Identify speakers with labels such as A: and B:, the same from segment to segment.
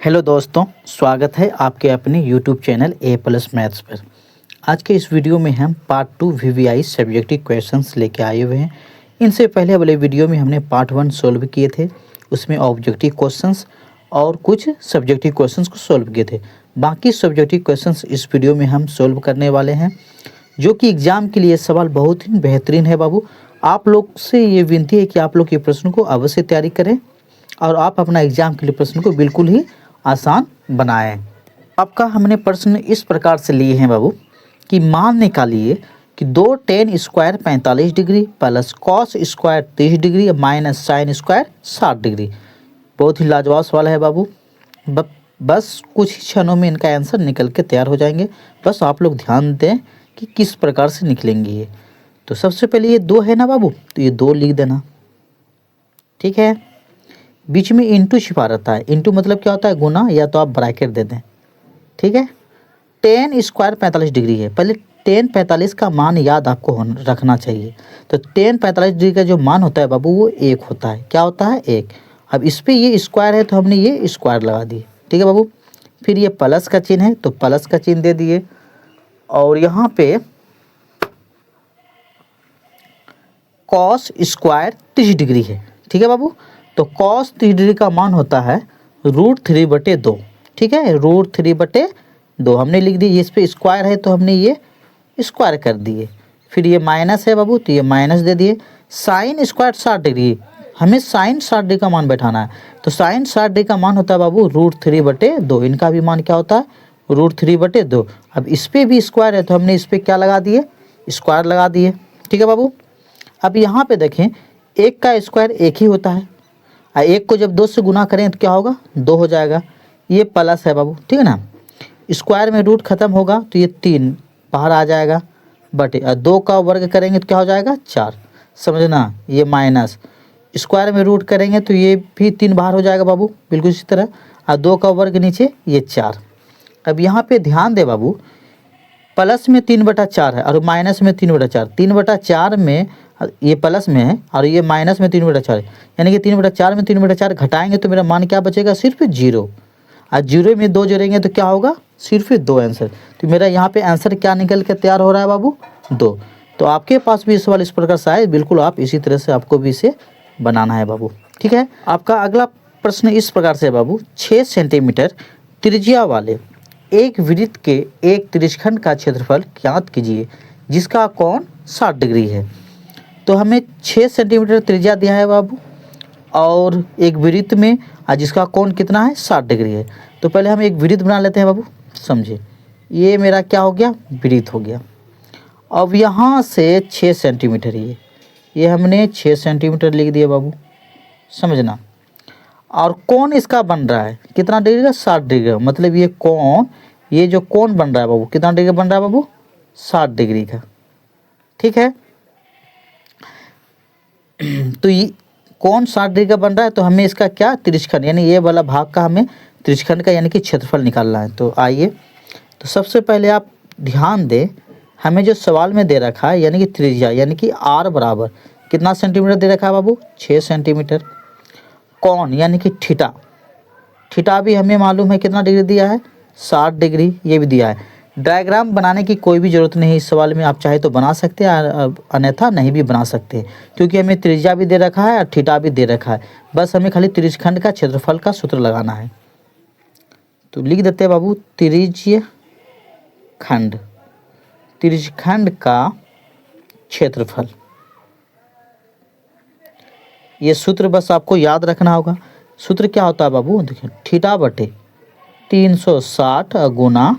A: Hello दोस्तों, स्वागत है आपके अपने यूट्यूब चैनल ए प्लस मैथ्स पर। आज के इस वीडियो में हम पार्ट 2 वीवीआई सब्जेक्टिव क्वेश्चंस लेके आए हुए हैं। इनसे पहले वाले वीडियो में हमने पार्ट 1 सोल्व किए थे, उसमें ऑब्जेक्टिव क्वेश्चंस और कुछ सब्जेक्टिव क्वेश्चंस को सोल्व किए थे। बाकी सब्जेक्टिव क्वेश्चंस इस वीडियो में हम सोल्व करने वाले हैं, जो कि एग्ज़ाम के लिए सवाल बहुत ही बेहतरीन है। बाबू, आप लोग से ये विनती है कि आप लोग ये प्रश्न को अवश्य तैयारी करें और आप अपना एग्ज़ाम के लिए प्रश्न को बिल्कुल ही आसान बनाएं। आपका हमने प्रश्न इस प्रकार से लिए हैं बाबू कि मान निकालिए कि 2 tan square 45 degree plus cos square 30 degree minus sine square 60 degree. बहुत ही लाजवाब सवाल है बाबू। बस कुछ ही क्षणों में इनका आंसर निकल के तैयार हो जाएंगे। बस आप लोग ध्यान दें कि किस प्रकार से निकलेंगे ये। तो सबसे पहले ये 2 है ना बाबू, तो ये 2 लिख देना, ठीक है। बीच में इंटू छिपा रहता है। इंटू मतलब क्या होता है? गुना, या तो आप ब्रैकेट दे दें, ठीक है। tan स्क्वायर 45 डिग्री है। पहले tan 45 का मान याद आपको रखना चाहिए। तो tan 45 डिग्री का जो मान होता है बाबू वो 1 होता है। क्या होता है? 1। अब इस पर ये स्क्वायर है तो हमने ये स्क्वायर लगा दिए, ठीक है बाबू। फिर ये प्लस का चिन्ह है तो प्लस का चिन्ह दे दिए, और यहाँ पे कॉस स्क्वायर 30 डिग्री है, ठीक है बाबू। तो कॉस 30 डिग्री का मान होता है √3/2, ठीक है। √3/2 हमने लिख दी। इस पे स्क्वायर है तो हमने ये स्क्वायर कर दिए। फिर ये माइनस है बाबू तो ये माइनस दे दिए। साइन स्क्वायर 60 डिग्री, हमें साइन 60 डिग्री का मान बैठाना है। तो साइन 60 डिग्री का मान होता है बाबू √3/2। इनका भी मान क्या होता है? √3/2। अब इस पर भी स्क्वायर है तो हमने इस पर क्या लगा दिए? स्क्वायर लगा दिए, ठीक है बाबू। अब यहाँ पे देखें, 1 का स्क्वायर 1 ही होता है। 1 को जब 2 से गुना करें तो क्या होगा? 2 हो जाएगा। ये प्लस है बाबू, ठीक है ना। स्क्वायर में रूट खत्म होगा तो ये 3 बाहर आ जाएगा, बटे 2 का वर्ग करेंगे तो क्या हो जाएगा? 4। समझना, ये माइनस स्क्वायर में रूट करेंगे तो ये भी 3 बाहर हो जाएगा बाबू, बिल्कुल इसी तरह। और 2 का वर्ग नीचे, ये 4। अब यहाँ पे ध्यान दे बाबू, प्लस में 3/4 है और माइनस में 3/4। 3/4 में ये प्लस में है और ये माइनस में 3/4 है, यानी कि 3/4 में 3/4 घटाएंगे तो मेरा मान क्या बचेगा? सिर्फ 0। और 0 में 2 जोड़ेंगे तो क्या होगा? सिर्फ 2 आंसर। तो मेरा यहाँ पे आंसर क्या निकल के तैयार हो रहा है बाबू? 2। तो आपके पास भी सवाल इस प्रकार से आए, बिल्कुल आप इसी तरह से आपको भी इसे बनाना है बाबू, ठीक है। आपका अगला प्रश्न इस प्रकार से है बाबू, 6 सेंटीमीटर त्रिज्या वाले एक वृत्त के एक त्रिज्यखंड का क्षेत्रफल ज्ञात कीजिए जिसका कोण 60 डिग्री है। तो हमें 6 सेंटीमीटर त्रिज्या दिया है बाबू, और एक वृत्त में जिसका कोण कितना है? 60 डिग्री है। तो पहले हम एक वृत्त बना लेते हैं बाबू, समझिए। ये मेरा क्या हो गया? वृत्त हो गया। अब यहाँ से 6 सेंटीमीटर, ये हमने 6 सेंटीमीटर लिख दिया बाबू, समझना। और कोण इसका बन रहा है कितना डिग्री का? 60 डिग्री का। मतलब ये कोण, ये जो कोण बन रहा है बाबू, कितना डिग्री बन रहा है बाबू? 60 डिग्री का, ठीक है। तो ये कोण 60 डिग्री का बन रहा है तो हमें इसका क्या? त्रिज्यखंड, यानी ये वाला भाग का हमें त्रिज्यखंड का यानी कि क्षेत्रफल निकालना है। तो आइए, तो सबसे पहले आप ध्यान दें, हमें जो सवाल में दे रखा है यानी कि त्रिज्या, यानी कि r बराबर कितना सेंटीमीटर दे रखा है बाबू? 6 सेंटीमीटर। कोण यानी कि थीटा, थीटा भी हमें मालूम है कितना डिग्री दिया है? 60 डिग्री, ये भी दिया है। डायग्राम बनाने की कोई भी ज़रूरत नहीं इस सवाल में, आप चाहे तो बना सकते हैं, अन्यथा नहीं भी बना सकते, क्योंकि हमें त्रिज्या भी दे रखा है और थीटा भी दे रखा है। बस हमें खाली त्रिज्यखंड का क्षेत्रफल का सूत्र लगाना है। तो लिख देते हैं बाबू, त्रिज्यखंड, त्रिज्यखंड का क्षेत्रफल। ये सूत्र बस आपको याद रखना होगा। सूत्र क्या होता है बाबू? देखिए, थीटा बटे 360 गुना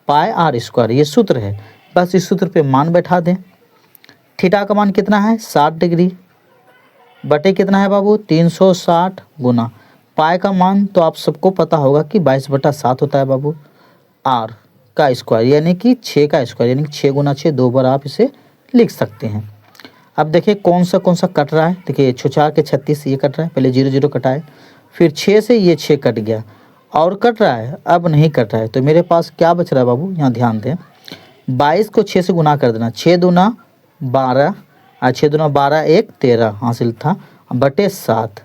A: पाई r स्क्वायर, ये सूत्र है। बस इस सूत्र पे मान बैठा दें। थीटा का मान कितना है? 60 डिग्री, बटे कितना है बाबू? 360 गुना पाई का मान तो आप सबको पता होगा कि 22/7 होता है बाबू। r का स्क्वायर यानी कि 6 का स्क्वायर, यानी कि 6 गुना 6, 2 बार आप इसे लिख सकते हैं। अब देखिए कौन सा कट रहा है। देखिए 6 के 36 ये कट रहा है, पहले 0 0 कटाए, फिर 6 से ये 6 कट गया, और कट रहा है, अब नहीं कट रहा है। तो मेरे पास क्या बच रहा है बाबू? यहाँ ध्यान दें, 22 को 6 से गुना कर देना, 6 दूना 12 और 6 दूना 12, 1 13 हासिल था, बटे 7।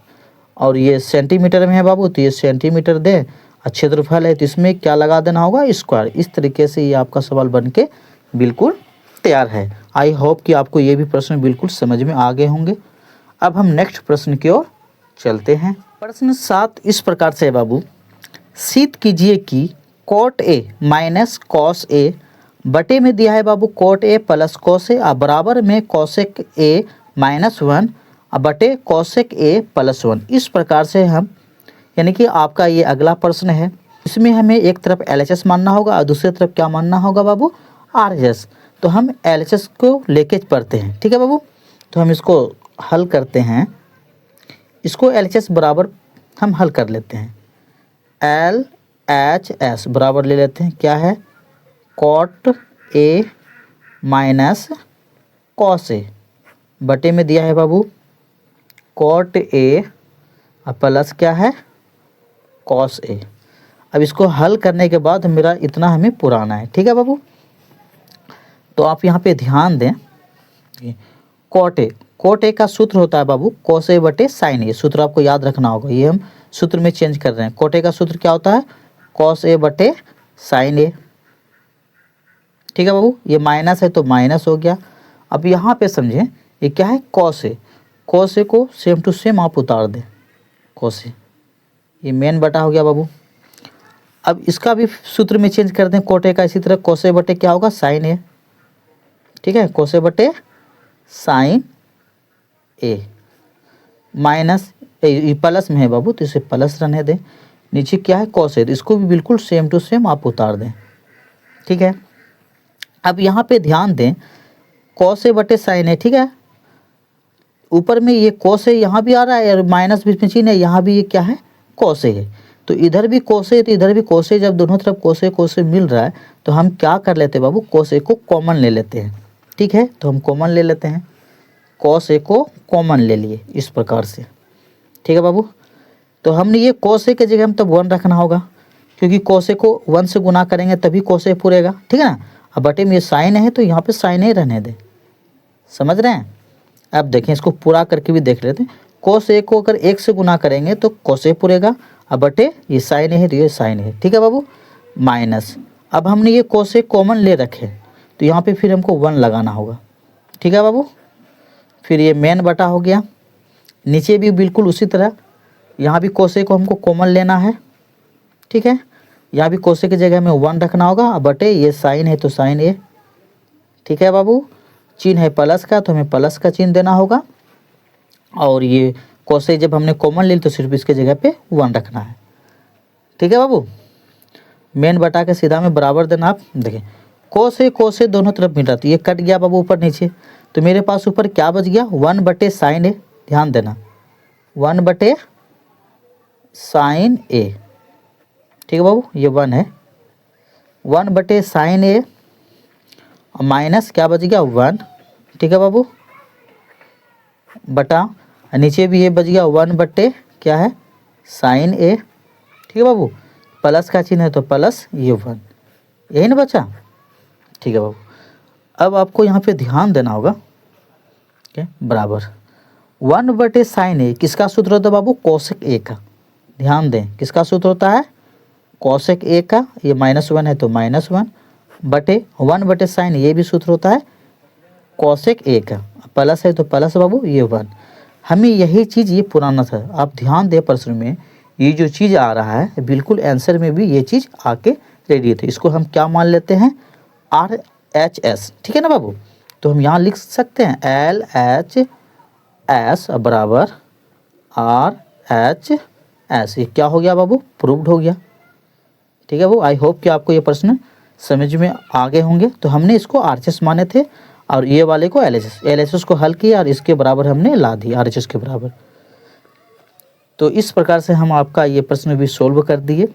A: और ये सेंटीमीटर में है बाबू, तो ये सेंटीमीटर दे और क्षेत्रफल है तो इसमें क्या लगा देना होगा, स्क्वायर। इस तरीके से ये आपका सवाल बन के बिल्कुल तैयार है। आई होप कि आपको ये भी प्रश्न बिल्कुल समझ में आ गए होंगे। अब हम नेक्स्ट प्रश्न की ओर चलते हैं। प्रश्न 7 इस प्रकार से है बाबू, सिद्ध कीजिए कि cot A minus cos A बटे में दिया है बाबू cot A plus cos A और बराबर में कॉसेक ए -1 और बटे कॉसेक ए +1। इस प्रकार से हम, यानी कि आपका ये अगला प्रश्न है, इसमें हमें एक तरफ LHS मानना होगा और दूसरी तरफ क्या मानना होगा बाबू, RHS। तो हम LHS को लेके पढ़ते हैं, ठीक है बाबू। तो हम इसको हल करते हैं, इसको LHS बराबर हम हल कर लेते हैं। LHS बराबर ले लेते हैं, क्या है, cot A minus cos A बटे में दिया है बाबू कॉट ए प्लस क्या है, कॉस ए। अब इसको हल करने के बाद मेरा इतना हमें पुराना है, ठीक है बाबू। तो आप यहाँ पे ध्यान दें, कॉट ए का सूत्र होता है बाबू कॉस ए बटे साइन ए। सूत्र आपको याद रखना होगा, ये हम सूत्र में चेंज कर रहे हैं। कॉट ए का सूत्र क्या होता है, कॉस ए बटे साइन ए, ठीक है बाबू। ये माइनस है तो माइनस हो गया। अब यहाँ पे समझें, ये क्या है, कॉस ए। कॉस ए को सेम टू सेम आप उतार दें, कॉस ए, ये मेन बटा हो गया बाबू। अब इसका भी सूत्र में चेंज कर दें कॉट ए का, इसी तरह कॉस ए बटे क्या होगा, साइन ए, ठीक है, कॉस ए बटे साइन ए माइनस ये प्लस में है बाबू तो इसे प्लस रहने दें। नीचे क्या है, कॉस ए, तो इसको भी बिल्कुल सेम टू सेम आप उतार दें, ठीक है। अब यहाँ पे ध्यान दें, कॉस ए बटे साइन ए, ठीक है। ऊपर में ये कॉस ए यहाँ भी आ रहा है और माइनस बीच में चिन्ह है, यहाँ भी ये क्या है, कॉस ए है। तो इधर भी कॉस ए तो इधर भी कॉस ए, जब दोनों तरफ कॉस ए मिल रहा है तो हम क्या कर लेते हैं बाबू, कॉस ए को कॉमन ले लेते हैं, ठीक है। तो हम कॉमन ले लेते हैं, कॉस ए को कॉमन ले लिए इस प्रकार से, ठीक है बाबू। तो हमने ये कॉस ए के जगह हम तब 1 रखना होगा, क्योंकि कॉस ए को 1 से गुना करेंगे तभी कॉस ए पूरेगा, ठीक है ना। अब बटे में ये साइन है तो यहाँ पे साइन ए रहने दें, समझ रहे हैं। अब देखें, इसको पूरा करके भी देख लेते हैं। कॉस ए को अगर 1 से गुना करेंगे तो कॉस ए पूरेगा, अब बटे ये साइन है तो ये साइन है, ठीक है बाबू, माइनस। अब हमने ये कॉस ए कॉमन ले रखे तो यहाँ पे फिर हमको 1 लगाना होगा, ठीक है बाबू। फिर ये मेन बटा हो गया, नीचे भी बिल्कुल उसी तरह, यहाँ भी कॉस ए को हमको कॉमन लेना है, ठीक है। यहाँ भी कॉस ए की जगह में 1 रखना होगा, अब बटे ये साइन है तो साइन ए, ठीक है बाबू। चिन्ह है प्लस का तो हमें प्लस का चिन्ह देना होगा, और ये कॉस ए जब हमने कॉमन ले ली तो सिर्फ इसके जगह पे 1 रखना है, ठीक है बाबू। मेन बटा के सीधा में बराबर देना। आप देखें, कॉस ए दोनों तरफ मिल रहा तो ये कट गया बाबू ऊपर नीचे, तो मेरे पास ऊपर क्या बच गया, 1 बटे साइन ए, ध्यान देना, 1 बटे साइन ए, ठीक है बाबू, ये 1 है, 1 बटे साइन ए और माइनस क्या बच गया 1, ठीक है बाबू, बटा नीचे भी ये बच गया 1 बटे क्या है, साइन ए, ठीक है बाबू। प्लस का चिन्ह है तो प्लस ये 1, यही ना बचा, ठीक है बाबू। अब आपको यहाँ पे ध्यान देना होगा, क्या बराबर 1 बटे साइन ए किसका सूत्र होता है बाबू, कॉसेक ए का। ध्यान दें, किसका सूत्र होता है, कॉसेक ए का। ये -1 है तो -1 बटे 1 बटे साइन, ये भी सूत्र होता है कॉसेक ए का। प्लस है तो प्लस बाबू, ये 1। हमें यही चीज़, ये पुराना था, आप ध्यान दें प्रश्न में ये जो चीज़ आ रहा है बिल्कुल आंसर में भी ये चीज़ आके रेडी थे। इसको हम क्या मान लेते हैं, RHS, ठीक है ना बाबू। तो हम यहाँ लिख सकते हैं LHS बराबर RHS। ये क्या हो गया बाबू, प्रूव्ड हो गया, ठीक है बाबू। आई होप कि आपको ये प्रश्न समझ में आ गए होंगे। तो हमने इसको RHS माने थे और ये वाले को LHS को हल किया और इसके बराबर हमने ला दिया RHS के बराबर। तो इस प्रकार से हम आपका ये प्रश्न भी सोल्व कर दिए।